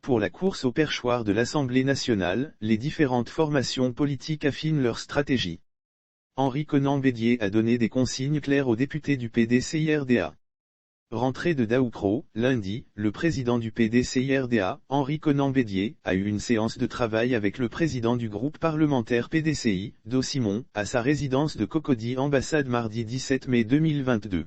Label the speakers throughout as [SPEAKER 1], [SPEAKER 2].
[SPEAKER 1] Pour la course au perchoir de l'Assemblée nationale, les différentes formations politiques affinent leur stratégie. Henri Konan-Bédier a donné des consignes claires aux députés du PDCI-RDA. Rentrée de Daoukro, lundi, le président du PDCI-RDA, Henri Konan-Bédier, a eu une séance de travail avec le président du groupe parlementaire PDCI, Do Simon, à sa résidence de Cocody Ambassade mardi 17 mai 2022.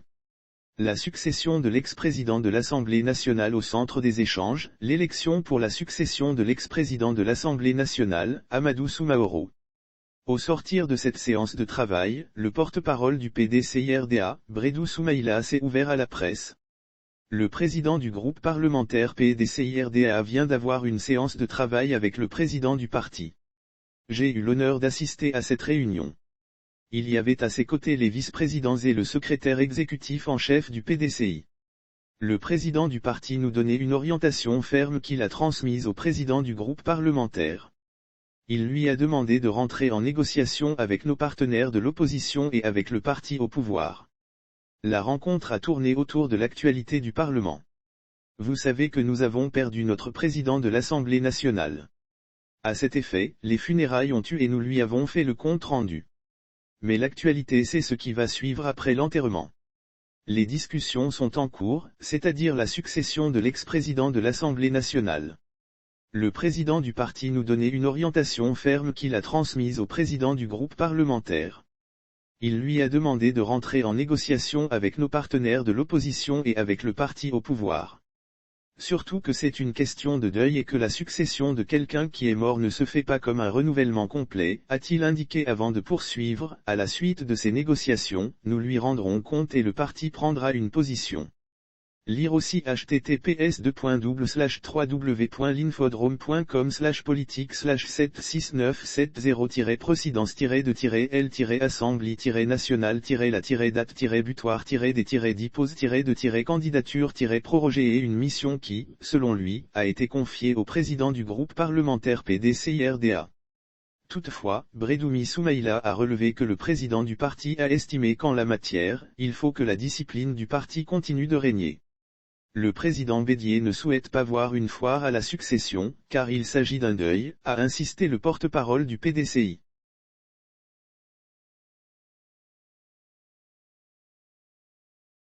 [SPEAKER 1] La succession de l'ex-président de l'Assemblée nationale au centre des échanges, l'élection pour la succession de l'ex-président de l'Assemblée nationale, Amadou Soumaoro. Au sortir de cette séance de travail, le porte-parole du PDCI-RDA, Bredou Soumaïla s'est ouvert à la presse. Le président du groupe parlementaire PDCI-RDA vient d'avoir une séance de travail avec le président du parti. J'ai eu l'honneur d'assister à cette réunion. Il y avait à ses côtés les vice-présidents et le secrétaire exécutif en chef du PDCI. Le président du parti nous donnait une orientation ferme qu'il a transmise au président du groupe parlementaire. Il lui a demandé de rentrer en négociation avec nos partenaires de l'opposition et avec le parti au pouvoir. La rencontre a tourné autour de l'actualité du Parlement. Vous savez que nous avons perdu notre président de l'Assemblée nationale. À cet effet, les funérailles ont eu et nous lui avons fait le compte rendu. Mais l'actualité c'est ce qui va suivre après l'enterrement. Les discussions sont en cours, c'est-à-dire la succession de l'ex-président de l'Assemblée nationale. Le président du parti nous donnait une orientation ferme qu'il a transmise au président du groupe parlementaire. Il lui a demandé de rentrer en négociation avec nos partenaires de l'opposition et avec le parti au pouvoir. Surtout que c'est une question de deuil et que la succession de quelqu'un qui est mort ne se fait pas comme un renouvellement complet, a-t-il indiqué avant de poursuivre, à la suite de ces négociations, nous lui rendrons compte et le parti prendra une position. Lire aussi https://3w.linfodrome.com/politique/76970-date-assembly-dépose-de-dépose-candidature-projet et une mission qui, selon lui, a été confiée au président du groupe parlementaire PDCI-RDA. Toutefois, Bredoumi Soumaïla a relevé que le président du parti a estimé qu'en la matière, il faut que la discipline du parti continue de régner. Le président Bédier ne souhaite pas voir une foire à la succession, car il s'agit d'un deuil, a insisté le porte-parole du PDCI.